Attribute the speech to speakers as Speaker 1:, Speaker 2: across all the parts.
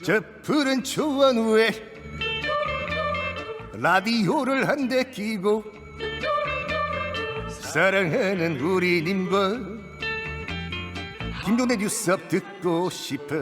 Speaker 1: 저 푸른 초원 위에 라디오를 한 대 끼고 사랑하는 우리 님과 김동대 뉴스업 듣고 싶어.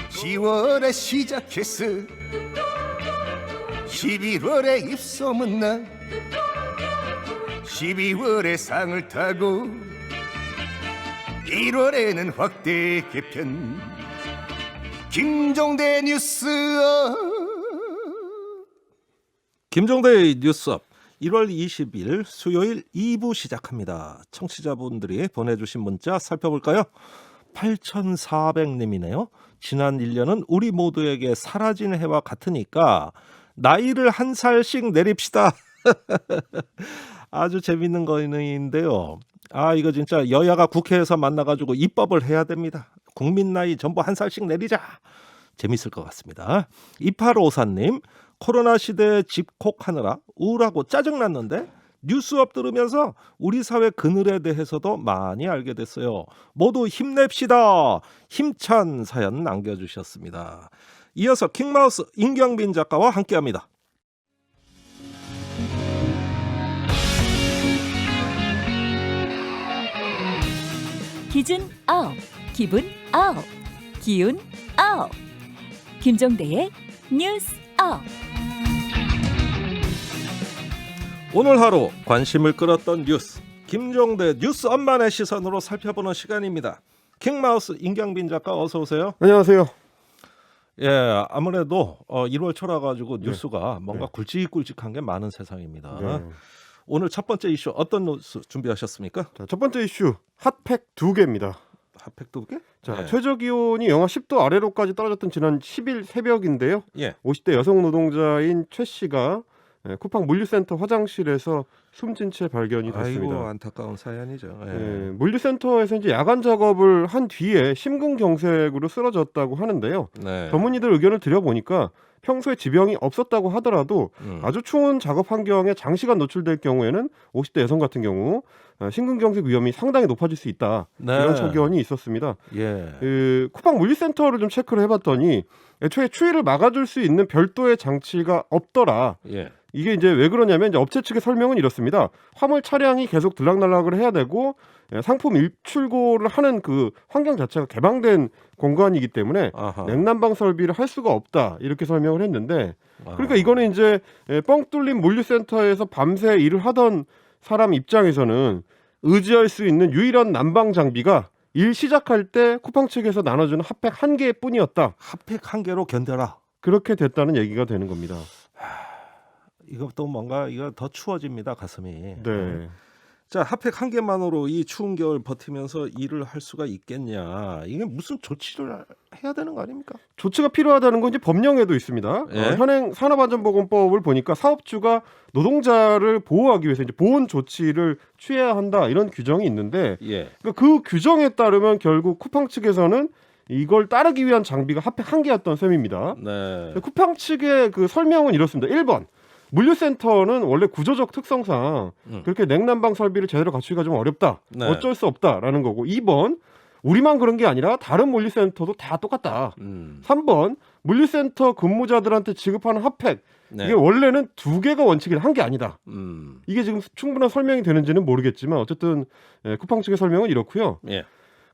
Speaker 1: 10월에 시작했어 11월에 입소문나 12월에 상을 타고 1월에는 확대 개편 김종대 뉴스업.
Speaker 2: 김종대의 뉴스업 1월 20일 수요일 2부 시작합니다. 청취자분들이 보내주신 문자 살펴볼까요? 8400님이네요. 지난 1년은 우리 모두에게 사라진 해와 같으니까 나이를 한 살씩 내립시다. 아주 재밌는 거인데요. 이거 진짜 여야가 국회에서 만나가지고 입법을 해야 됩니다. 국민 나이 전부 한 살씩 내리자. 재밌을 것 같습니다. 2854님, 코로나 시대에 집콕하느라 우울하고 짜증났는데 뉴스업 들으면서 우리 사회 그늘에 대해서도 많이 알게 됐어요. 모두 힘냅시다. 힘찬 사연 남겨주셨습니다. 이어서 킹마우스 임경빈 작가와 함께합니다.
Speaker 3: 기준 아홉, 기분 아홉, 기운 아홉. 김종대의 뉴스 아홉.
Speaker 2: 오늘 하루 관심을 끌었던 뉴스, 김종대 뉴스 엄만의 시선으로 살펴보는 시간입니다. 킹마우스 임경빈 작가 어서 오세요.
Speaker 4: 안녕하세요.
Speaker 2: 예, 아무래도 1월 초라 가지고 뉴스가 뭔가
Speaker 4: 네.
Speaker 2: 굵직굵직한 게 많은 세상입니다.
Speaker 4: 네.
Speaker 2: 오늘 첫 번째 이슈 어떤 뉴스 준비하셨습니까?
Speaker 4: 자, 첫 번째 이슈 핫팩 2개입니다.
Speaker 2: 핫팩 2개?
Speaker 4: 자,
Speaker 2: 네.
Speaker 4: 최저 기온이 영하 10도 아래로까지 떨어졌던 지난 10일 새벽인데요.
Speaker 2: 예.
Speaker 4: 50대 여성 노동자인 최 씨가 쿠팡 물류센터 화장실에서 숨진 채 발견이 됐습니다.
Speaker 2: 아이고 안타까운 사연이죠. 예.
Speaker 4: 물류센터에서 이제 야간 작업을 한 뒤에 심근경색으로 쓰러졌다고 하는데요.
Speaker 2: 네.
Speaker 4: 전문의들 의견을 들여보니까 평소에 지병이 없었다고 하더라도 아주 추운 작업 환경에 장시간 노출될 경우에는 50대 여성 같은 경우 심근경색 위험이 상당히 높아질 수 있다.
Speaker 2: 네.
Speaker 4: 이런 소견이 있었습니다.
Speaker 2: 예.
Speaker 4: 쿠팡 물류센터를 좀 체크를 해봤더니 애초에 추위를 막아줄 수 있는 별도의 장치가 없더라.
Speaker 2: 예.
Speaker 4: 이게 이제 왜 그러냐면 이제 업체 측의 설명은 이렇습니다. 화물 차량이 계속 들락날락을 해야 되고 상품 일출고를 하는 그 환경 자체가 개방된 공간이기 때문에
Speaker 2: 아하.
Speaker 4: 냉난방 설비를 할 수가 없다 이렇게 설명을 했는데 그러니까
Speaker 2: 아하.
Speaker 4: 이거는 이제 뻥 뚫린 물류센터에서 밤새 일을 하던 사람 입장에서는 의지할 수 있는 유일한 난방 장비가 일 시작할 때 쿠팡 측에서 나눠주는 핫팩 1개뿐이었다.
Speaker 2: 핫팩 1개로 견뎌라.
Speaker 4: 그렇게 됐다는 얘기가 되는 겁니다.
Speaker 2: 이것도 뭔가 이거 더 추워집니다 가슴이.
Speaker 4: 네.
Speaker 2: 자, 핫팩 1개만으로 이 추운 겨울 버티면서 일을 할 수가 있겠냐? 이게 무슨 조치를 해야 되는 거 아닙니까?
Speaker 4: 조치가 필요하다는 건 이제 법령에도 있습니다.
Speaker 2: 예?
Speaker 4: 현행 산업안전보건법을 보니까 사업주가 노동자를 보호하기 위해서 이제 보온 조치를 취해야 한다 이런 규정이 있는데
Speaker 2: 예.
Speaker 4: 그 규정에 따르면 결국 쿠팡 측에서는 이걸 따르기 위한 장비가 핫팩 1개였던 셈입니다.
Speaker 2: 네.
Speaker 4: 쿠팡 측의 그 설명은 이렇습니다. 1번 물류센터는 원래 구조적 특성상 그렇게 냉난방 설비를 제대로 갖추기가 좀 어렵다.
Speaker 2: 네.
Speaker 4: 어쩔 수 없다라는 거고 2번 우리만 그런 게 아니라 다른 물류센터도 다 똑같다. 3번 물류센터 근무자들한테 지급하는 핫팩
Speaker 2: 네.
Speaker 4: 이게 원래는 2개가 원칙이라 한 게 아니다. 이게 지금 충분한 설명이 되는지는 모르겠지만 어쨌든 쿠팡 측의 설명은 이렇고요.
Speaker 2: 예.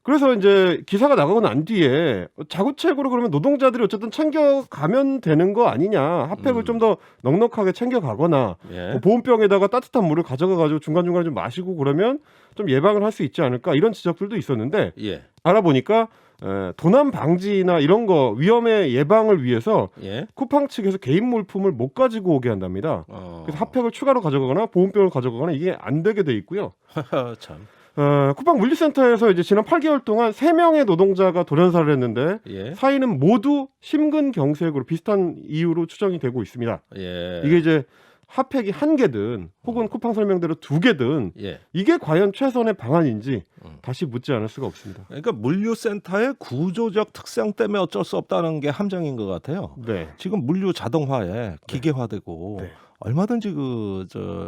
Speaker 4: 그래서 이제 기사가 나가고 난 뒤에 자구책으로 그러면 노동자들이 어쨌든 챙겨가면 되는 거 아니냐. 핫팩을 좀 더 넉넉하게 챙겨가거나
Speaker 2: 예.
Speaker 4: 뭐 보온병에다가 따뜻한 물을 가져가가지고 중간중간에 좀 마시고 그러면 좀 예방을 할 수 있지 않을까 이런 지적들도 있었는데
Speaker 2: 예.
Speaker 4: 알아보니까 도난 방지나 이런 거 위험의 예방을 위해서
Speaker 2: 예.
Speaker 4: 쿠팡 측에서 개인 물품을 못 가지고 오게 한답니다. 그래서 핫팩을 추가로 가져가거나 보온병을 가져가거나 이게 안 되게 돼 있고요.
Speaker 2: 참.
Speaker 4: 쿠팡 물류센터에서 이제 지난 8개월 동안 3명의 노동자가 돌연사를 했는데
Speaker 2: 예.
Speaker 4: 사인은 모두 심근경색으로 비슷한 이유로 추정이 되고 있습니다.
Speaker 2: 예.
Speaker 4: 이게 이제 핫팩이 1개든 혹은 쿠팡 설명대로 2개든
Speaker 2: 예.
Speaker 4: 이게 과연 최선의 방안인지 다시 묻지 않을 수가 없습니다.
Speaker 2: 그러니까 물류센터의 구조적 특성 때문에 어쩔 수 없다는 게 함정인 것 같아요.
Speaker 4: 네.
Speaker 2: 지금 물류 자동화에 기계화되고
Speaker 4: 네.
Speaker 2: 얼마든지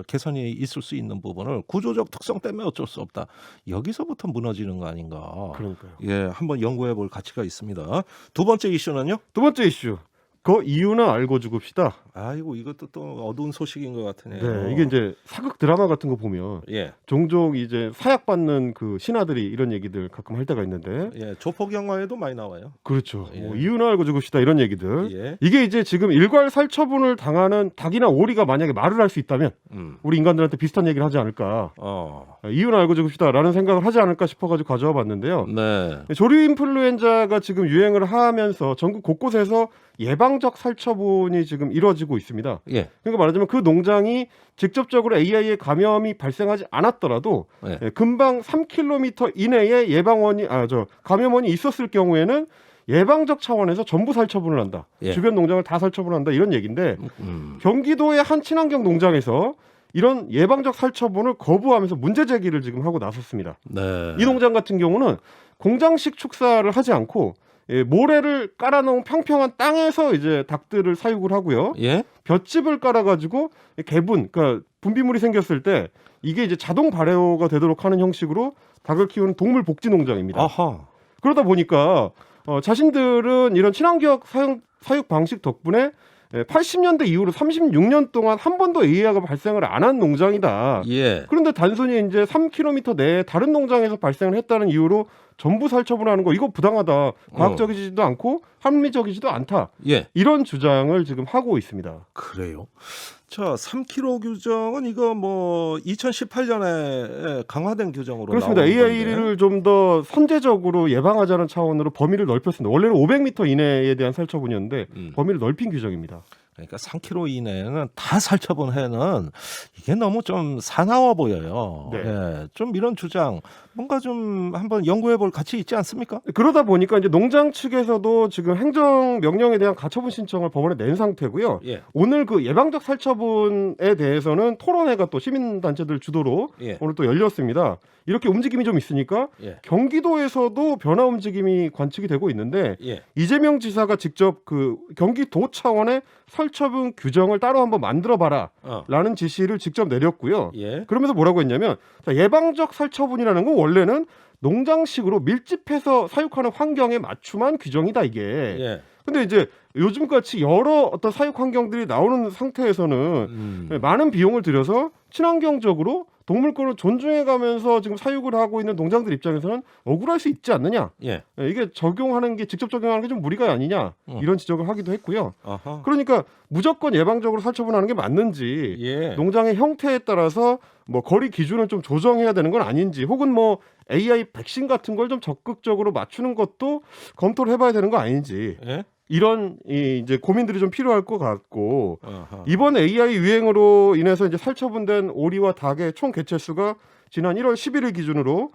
Speaker 2: 개선이 있을 수 있는 부분을 구조적 특성 때문에 어쩔 수 없다. 여기서부터 무너지는 거 아닌가.
Speaker 4: 그러니까요.
Speaker 2: 예, 한번 연구해 볼 가치가 있습니다. 두 번째 이슈는요?
Speaker 4: 두 번째 이슈. 그 이유는 알고 죽읍시다.
Speaker 2: 아이고 이것도 또 어두운 소식인 것 같으네요.
Speaker 4: 네, 이게 이제 사극 드라마 같은 거 보면
Speaker 2: 예,
Speaker 4: 종종 이제 사약받는 그 신하들이 이런 얘기들 가끔 할 때가 있는데
Speaker 2: 예, 조폭 영화에도 많이 나와요.
Speaker 4: 그렇죠.
Speaker 2: 예.
Speaker 4: 뭐 이유는 알고 죽읍시다 이런 얘기들.
Speaker 2: 예,
Speaker 4: 이게 이제 지금 일괄 살처분을 당하는 닭이나 오리가 만약에 말을 할 수 있다면 우리 인간들한테 비슷한 얘기를 하지 않을까. 이유는 알고 죽읍시다라는 생각을 하지 않을까 싶어가지고 가져와 봤는데요.
Speaker 2: 네,
Speaker 4: 조류 인플루엔자가 지금 유행을 하면서 전국 곳곳에서 예방적 살처분이 지금 이루어지고 있습니다.
Speaker 2: 예,
Speaker 4: 그러니까 말하자면 그 농장이 직접적으로 AI의 감염이 발생하지 않았더라도
Speaker 2: 예.
Speaker 4: 금방 3km 이내에 감염원이 있었을 경우에는 예방적 차원에서 전부 살처분을 한다.
Speaker 2: 예.
Speaker 4: 주변 농장을 다 살처분한다 이런 얘기인데
Speaker 2: 음.
Speaker 4: 경기도의 한 친환경 농장에서 이런 예방적 살처분을 거부하면서 문제 제기를 지금 하고 나섰습니다.
Speaker 2: 네.
Speaker 4: 이 농장 같은 경우는 공장식 축사를 하지 않고 모래를 깔아놓은 평평한 땅에서 이제 닭들을 사육을 하고요.
Speaker 2: 예,
Speaker 4: 볏짚을 깔아가지고 그러니까 분비물이 생겼을 때 이게 이제 자동 발효가 되도록 하는 형식으로 닭을 키우는 동물 복지 농장입니다.
Speaker 2: 아하,
Speaker 4: 그러다 보니까 자신들은 이런 친환경 사육 방식 덕분에 80년대 이후로 36년 동안 한 번도 AI가 발생을 안 한 농장이다.
Speaker 2: 예,
Speaker 4: 그런데 단순히 이제 3km 내에 다른 농장에서 발생을 했다는 이유로 전부 살처분하는 거 이거 부당하다. 과학적이지도 않고 합리적이지도 않다.
Speaker 2: 예.
Speaker 4: 이런 주장을 지금 하고 있습니다.
Speaker 2: 그래요. 자, 3kg 규정은 이거 뭐 2018년에 강화된 규정으로
Speaker 4: 그렇습니다.
Speaker 2: 나온 건데.
Speaker 4: AI를 좀 더 선제적으로 예방하자는 차원으로 범위를 넓혔습니다. 원래는 500m 이내에 대한 살처분이었는데 범위를 넓힌 규정입니다.
Speaker 2: 그러니까 3kg 이내에는 다 살처분해는 이게 너무 좀 사나워 보여요.
Speaker 4: 네.
Speaker 2: 예, 좀 이런 주장 뭔가 좀 한번 연구해 볼 가치 있지 않습니까?
Speaker 4: 그러다 보니까 이제 농장 측에서도 지금 행정 명령에 대한 가처분 신청을 법원에 낸 상태고요.
Speaker 2: 예.
Speaker 4: 오늘 그 예방적 살처분에 대해서는 토론회가 또 시민단체들 주도로
Speaker 2: 예.
Speaker 4: 오늘 또 열렸습니다. 이렇게 움직임이 좀 있으니까
Speaker 2: 예.
Speaker 4: 경기도에서도 변화 움직임이 관측이 되고 있는데
Speaker 2: 예.
Speaker 4: 이재명 지사가 직접 그 경기도 차원의 살처분 규정을 따로 한번 만들어봐라 라는 지시를 직접 내렸고요.
Speaker 2: 예.
Speaker 4: 그러면서 뭐라고 했냐면 예방적 살처분이라는 건 원래는 농장식으로 밀집해서 사육하는 환경에 맞춤한 규정이다 이게.
Speaker 2: 예.
Speaker 4: 근데 이제 요즘같이 여러 어떤 사육 환경들이 나오는 상태에서는 많은 비용을 들여서 친환경적으로 동물권을 존중해가면서 지금 사육을 하고 있는 농장들 입장에서는 억울할 수 있지 않느냐.
Speaker 2: 예.
Speaker 4: 이게 적용하는 게 직접 적용하는 게 좀 무리가 아니냐 이런 지적을 하기도 했고요.
Speaker 2: 아하.
Speaker 4: 그러니까 무조건 예방적으로 살처분하는 게 맞는지
Speaker 2: 예.
Speaker 4: 농장의 형태에 따라서 뭐 거리 기준을 좀 조정해야 되는 건 아닌지 혹은 뭐 AI 백신 같은 걸 좀 적극적으로 맞추는 것도 검토를 해봐야 되는 거 아닌지
Speaker 2: 예?
Speaker 4: 이런 이제 고민들이 좀 필요할 것 같고
Speaker 2: 아하.
Speaker 4: 이번 AI 유행으로 인해서 이제 살처분된 오리와 닭의 총 개체 수가 지난 1월 11일 기준으로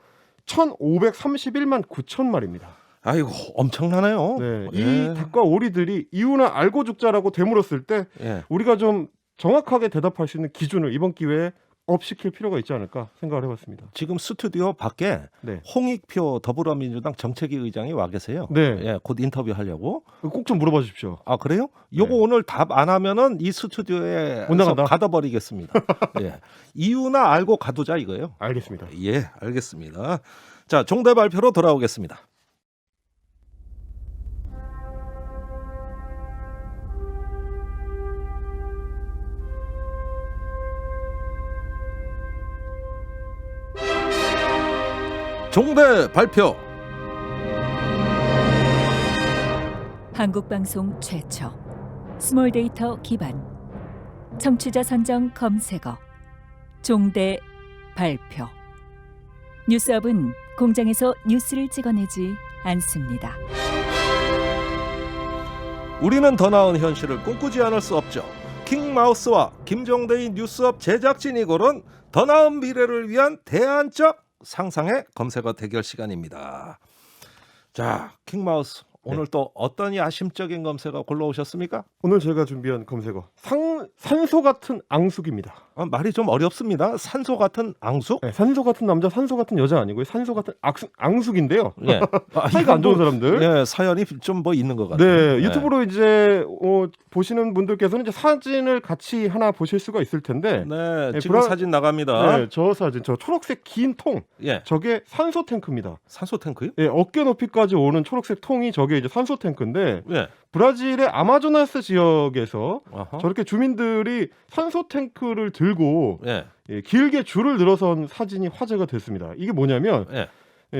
Speaker 4: 1,531만 9천 마리입니다.
Speaker 2: 아이고 엄청나네요.
Speaker 4: 네,
Speaker 2: 예.
Speaker 4: 이 닭과 오리들이 이유나 알고 죽자라고 되물었을 때
Speaker 2: 예.
Speaker 4: 우리가 좀 정확하게 대답할 수 있는 기준을 이번 기회에 업시킬 필요가 있지 않을까 생각을 해봤습니다.
Speaker 2: 지금 스튜디오 밖에
Speaker 4: 네,
Speaker 2: 홍익표 더불어민주당 정책위 의장이 와 계세요.
Speaker 4: 네,
Speaker 2: 예, 곧 인터뷰하려고.
Speaker 4: 꼭 좀 물어봐 주십시오.
Speaker 2: 아 그래요? 요거
Speaker 4: 네.
Speaker 2: 오늘 답 안 하면은 이 스튜디오에
Speaker 4: 못 나간다?
Speaker 2: 가둬버리겠습니다. 예. 이유나 알고 가두자 이거예요.
Speaker 4: 알겠습니다.
Speaker 2: 예, 알겠습니다. 자, 종대 발표로 돌아오겠습니다. 종대 발표.
Speaker 3: 한국방송 최초 스몰 데이터 기반 청취자 선정 검색어 종대 발표. 뉴스업은 공장에서 뉴스를 찍어내지 않습니다.
Speaker 2: 우리는 더 나은 현실을 꿈꾸지 않을 수 없죠. 킹마우스와 김종대의 뉴스업 제작진이 고른 더 나은 미래를 위한 대안적 상상의 검색어 대결 시간입니다. 자, 킹마우스 오늘 또 어떤 야심적인 검색어 골라오셨습니까?
Speaker 4: 오늘 제가 준비한 검색어 산소 같은 앙숙입니다.
Speaker 2: 말이 좀 어렵습니다. 산소 같은 앙숙?
Speaker 4: 네, 산소 같은 남자, 산소 같은 여자 아니고요. 산소 같은 앙숙인데요.
Speaker 2: 예.
Speaker 4: 사이가 안 좋은 사람들.
Speaker 2: 예, 사연이 좀 뭐 있는 것 같아요.
Speaker 4: 네,
Speaker 2: 예.
Speaker 4: 유튜브로 이제 보시는 분들께서는 이제 사진을 같이 하나 보실 수가 있을 텐데,
Speaker 2: 네,
Speaker 4: 네,
Speaker 2: 지금 사진 나갑니다.
Speaker 4: 네, 저 사진, 저 초록색 긴 통,
Speaker 2: 예,
Speaker 4: 저게 산소 탱크입니다.
Speaker 2: 산소 탱크요?
Speaker 4: 예, 어깨 높이까지 오는 초록색 통이 저게 이제 산소 탱크인데,
Speaker 2: 예.
Speaker 4: 브라질의 아마조나스 지역에서
Speaker 2: 어허.
Speaker 4: 저렇게 주민들이 산소 탱크를 들고
Speaker 2: 예,
Speaker 4: 길게 줄을 늘어선 사진이 화제가 됐습니다. 이게 뭐냐면
Speaker 2: 예.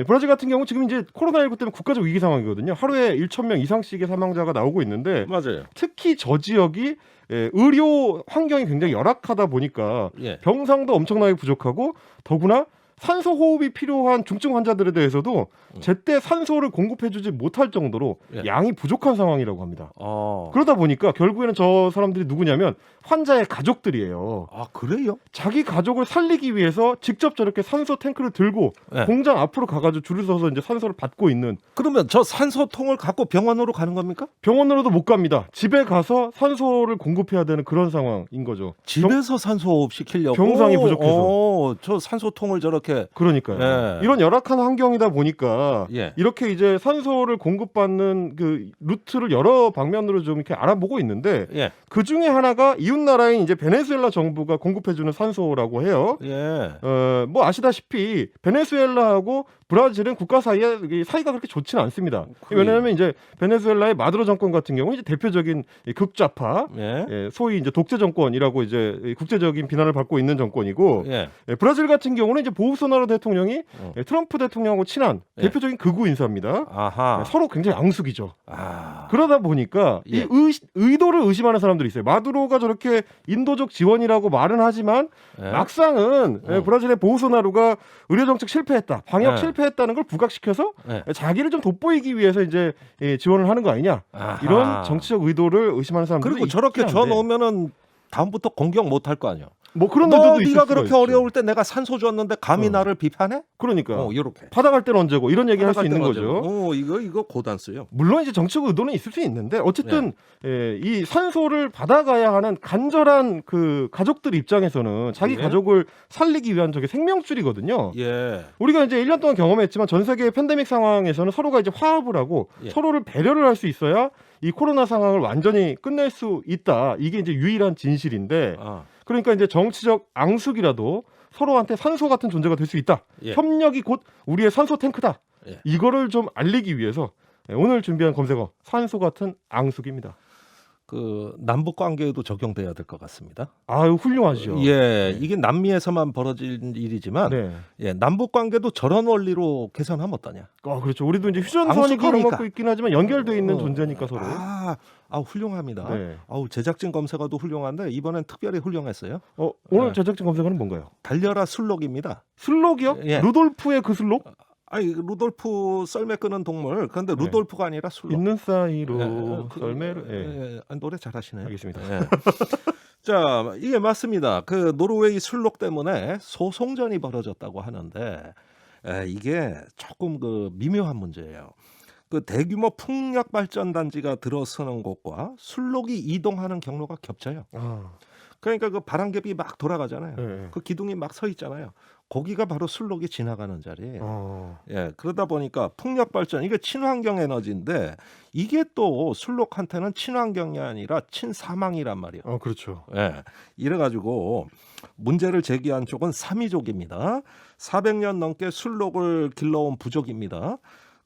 Speaker 4: 브라질 같은 경우 지금 이제 코로나19 때문에 국가적 위기 상황이거든요. 하루에 1,000명 이상씩의 사망자가 나오고 있는데
Speaker 2: 맞아요.
Speaker 4: 특히 저 지역이 의료 환경이 굉장히 열악하다 보니까
Speaker 2: 예.
Speaker 4: 병상도 엄청나게 부족하고 더구나 산소 호흡이 필요한 중증 환자들에 대해서도 제때 산소를 공급해주지 못할 정도로
Speaker 2: 예.
Speaker 4: 양이 부족한 상황이라고 합니다.
Speaker 2: 어.
Speaker 4: 그러다 보니까 결국에는 저 사람들이 누구냐면 환자의 가족들이에요.
Speaker 2: 아, 그래요?
Speaker 4: 자기 가족을 살리기 위해서 직접 저렇게 산소 탱크를 들고
Speaker 2: 예.
Speaker 4: 공장 앞으로 가가지고 줄을 서서 이제 산소를 받고 있는.
Speaker 2: 그러면 저 산소통을 갖고 병원으로 가는 겁니까?
Speaker 4: 병원으로도 못 갑니다. 집에 가서 산소를 공급해야 되는 그런 상황인 거죠.
Speaker 2: 집에서 산소 호흡 시키려고
Speaker 4: 병상이 부족해서.
Speaker 2: 저 산소통을 저렇게
Speaker 4: 그러니까요.
Speaker 2: 예.
Speaker 4: 이런 열악한 환경이다 보니까
Speaker 2: 예.
Speaker 4: 이렇게 이제 산소를 공급받는 그 루트를 여러 방면으로 좀 이렇게 알아보고 있는데
Speaker 2: 예.
Speaker 4: 그 중에 하나가 이웃 나라인 이제 베네수엘라 정부가 공급해주는 산소라고 해요.
Speaker 2: 예.
Speaker 4: 뭐 아시다시피 베네수엘라하고 브라질은 국가 사이에 사이가 그렇게 좋지는 않습니다.
Speaker 2: 그래요.
Speaker 4: 왜냐하면 이제 베네수엘라의 마두로 정권 같은 경우 이제 대표적인 이 극좌파,
Speaker 2: 예.
Speaker 4: 소위 이제 독재 정권이라고 이제 국제적인 비난을 받고 있는 정권이고,
Speaker 2: 예.
Speaker 4: 브라질 같은 경우는 이제 보우소나로 대통령이 트럼프 대통령하고 친한
Speaker 2: 예.
Speaker 4: 대표적인 극우 인사입니다.
Speaker 2: 아하.
Speaker 4: 서로 굉장히 앙숙이죠.
Speaker 2: 아.
Speaker 4: 그러다 보니까
Speaker 2: 예.
Speaker 4: 이 의도를 의심하는 사람들이 있어요. 마두로가 저렇게 인도적 지원이라고 말은 하지만
Speaker 2: 예.
Speaker 4: 막상은 브라질의 보우소나루가 의료 정책 실패했다, 방역
Speaker 2: 예.
Speaker 4: 실패했다는 걸 부각시켜서
Speaker 2: 예.
Speaker 4: 자기를 좀 돋보이기 위해서 이제 지원을 하는 거 아니냐,
Speaker 2: 아하.
Speaker 4: 이런 정치적 의도를 의심하는 사람들이
Speaker 2: 그리고 저렇게
Speaker 4: 있긴
Speaker 2: 줘
Speaker 4: 한데.
Speaker 2: 놓으면은 다음부터 공격 못 할 거 아니야.
Speaker 4: 뭐 그런
Speaker 2: 너
Speaker 4: 의도도 있을
Speaker 2: 네가
Speaker 4: 수가
Speaker 2: 그렇게
Speaker 4: 있죠.
Speaker 2: 어려울 때 내가 산소 줬는데 감히 나를 비판해?
Speaker 4: 그러니까
Speaker 2: 이렇게.
Speaker 4: 받아갈 때는 언제고 이런 얘기 할 수 있는 거죠.
Speaker 2: 이거 고단수요.
Speaker 4: 물론 이제 정치적 의도는 있을 수 있는데 어쨌든 이 산소를 받아가야 하는 간절한 그 가족들 입장에서는 자기
Speaker 2: 예.
Speaker 4: 가족을 살리기 위한 저게 생명줄이거든요.
Speaker 2: 예.
Speaker 4: 우리가 이제 1년 동안 경험했지만 전 세계의 팬데믹 상황에서는 서로가 이제 화합을 하고
Speaker 2: 예.
Speaker 4: 서로를 배려를 할 수 있어야 이 코로나 상황을 완전히 끝낼 수 있다. 이게 이제 유일한 진실인데
Speaker 2: 아.
Speaker 4: 그러니까 이제 정치적 앙숙이라도 서로한테 산소 같은 존재가 될 수 있다.
Speaker 2: 예.
Speaker 4: 협력이 곧 우리의 산소 탱크다.
Speaker 2: 예.
Speaker 4: 이거를 좀 알리기 위해서 오늘 준비한 검색어 산소 같은 앙숙입니다.
Speaker 2: 그 남북 관계에도 적용돼야 될 것 같습니다.
Speaker 4: 아유 훌륭하죠.
Speaker 2: 예, 이게 남미에서만 벌어진 일이지만
Speaker 4: 네.
Speaker 2: 예, 남북 관계도 저런 원리로 개선하면 어떠냐?
Speaker 4: 그렇죠. 우리도 이제 휴전선이
Speaker 2: 앙숙이니까.
Speaker 4: 가로막고 있긴 하지만 연결돼 있는 존재니까 서로.
Speaker 2: 훌륭합니다.
Speaker 4: 네.
Speaker 2: 제작진 검색어도 훌륭한데 이번엔 특별히 훌륭했어요.
Speaker 4: 오늘
Speaker 2: 네.
Speaker 4: 제작진 검색어는 뭔가요?
Speaker 2: 달려라 술록입니다.
Speaker 4: 슬록이요?
Speaker 2: 예.
Speaker 4: 루돌프의 그 슬록?
Speaker 2: 아니 루돌프 썰매 끄는 동물. 그런데
Speaker 4: 네.
Speaker 2: 루돌프가 아니라 술록.
Speaker 4: 있는 사이로
Speaker 2: 예,
Speaker 4: 썰매를. 예.
Speaker 2: 예, 노래 잘하시네요.
Speaker 4: 알겠습니다.
Speaker 2: 예. 자, 이게 맞습니다. 그 노르웨이 술록 때문에 소송전이 벌어졌다고 하는데 이게 조금 그 미묘한 문제예요. 그 대규모 풍력 발전 단지가 들어서는 곳과 술록이 이동하는 경로가 겹쳐요. 그러니까 그 바람개비 막 돌아가잖아요.
Speaker 4: 네.
Speaker 2: 그 기둥이 막 서 있잖아요. 거기가 바로 술록이 지나가는 자리예요. 예, 그러다 보니까 풍력 발전 이게 친환경 에너지인데 이게 또 술록한테는 친환경이 아니라 친사망이란 말이에요.
Speaker 4: 그렇죠.
Speaker 2: 예, 이래가지고 문제를 제기한 쪽은 사미족입니다. 400년 넘게 술록을 길러온 부족입니다.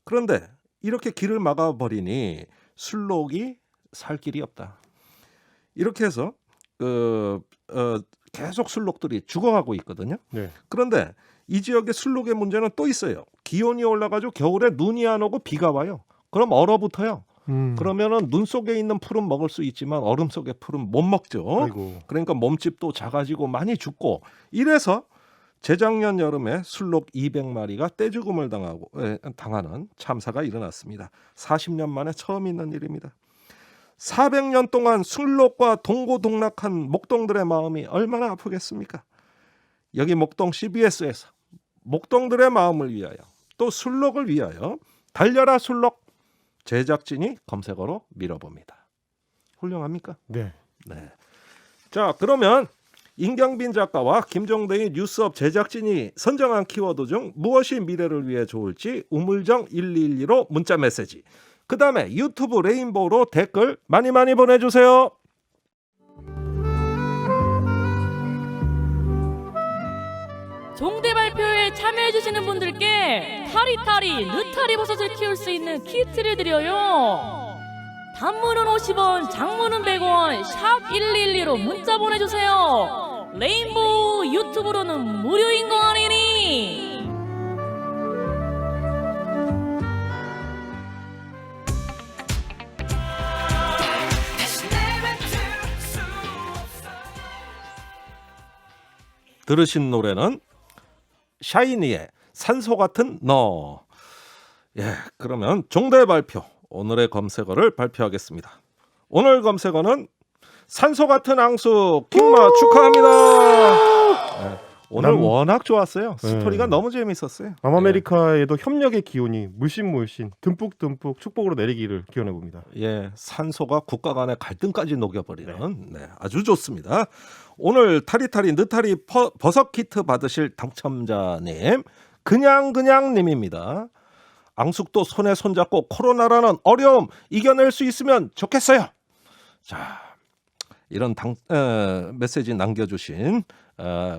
Speaker 2: 그런데 이렇게 길을 막아버리니 술록이 살 길이 없다. 이렇게 해서 계속 술록들이 죽어가고 있거든요.
Speaker 4: 네.
Speaker 2: 그런데 이 지역의 술록의 문제는 또 있어요. 기온이 올라가지고 겨울에 눈이 안 오고 비가 와요. 그럼 얼어붙어요. 그러면은 눈 속에 있는 풀은 먹을 수 있지만 얼음 속의 풀은 못 먹죠.
Speaker 4: 아이고.
Speaker 2: 그러니까 몸집도 작아지고 많이 죽고 이래서 재작년 여름에 술록 200마리가 떼죽음을 당하는 참사가 일어났습니다. 40년 만에 처음 있는 일입니다. 400년 동안 술록과 동고동락한 목동들의 마음이 얼마나 아프겠습니까? 여기 목동 CBS에서 목동들의 마음을 위하여 또 술록을 위하여 달려라 술록 제작진이 검색어로 밀어봅니다. 훌륭합니까?
Speaker 4: 네.
Speaker 2: 네. 자, 그러면 임경빈 작가와 김종대의 뉴스업 제작진이 선정한 키워드 중 무엇이 미래를 위해 좋을지 우물정 1212로 문자 메시지. 그 다음에 유튜브 레인보우로 댓글 많이 보내주세요.
Speaker 5: 종대 발표에 참여해주시는 분들께 타리타리 느타리 버섯을 키울 수 있는 키트를 드려요. 단문은 50원, 장문은 100원, 샵 1212로 문자 보내주세요. 레인보우 유튜브로는 무료인 거 아니니?
Speaker 2: 들으신 노래는 샤이니의 산소 같은 너. 예, 그러면 종대 발표 오늘의 검색어를 발표하겠습니다. 오늘 검색어는 산소 같은 앙수 킹마 축하합니다. 예, 오늘 워낙 좋았어요. 스토리가 너무 재밌었어요.
Speaker 4: 남아메리카에도 협력의 기온이 물씬 듬뿍 축복으로 내리기를 기원해 봅니다.
Speaker 2: 예, 산소가 국가 간의 갈등까지 녹여버리는 네, 아주 좋습니다. 오늘 타리타리 느타리 버섯 키트 받으실 당첨자님 그냥님입니다. 앙숙도 손에 손잡고 코로나라는 어려움 이겨낼 수 있으면 좋겠어요. 자, 이런 메시지 남겨주신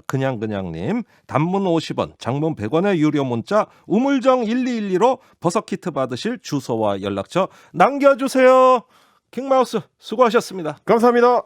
Speaker 2: 그냥님 단문 50원 장문 100원의 유료 문자 우물정 1212로 버섯 키트 받으실 주소와 연락처 남겨주세요. 킹마우스 수고하셨습니다.
Speaker 4: 감사합니다.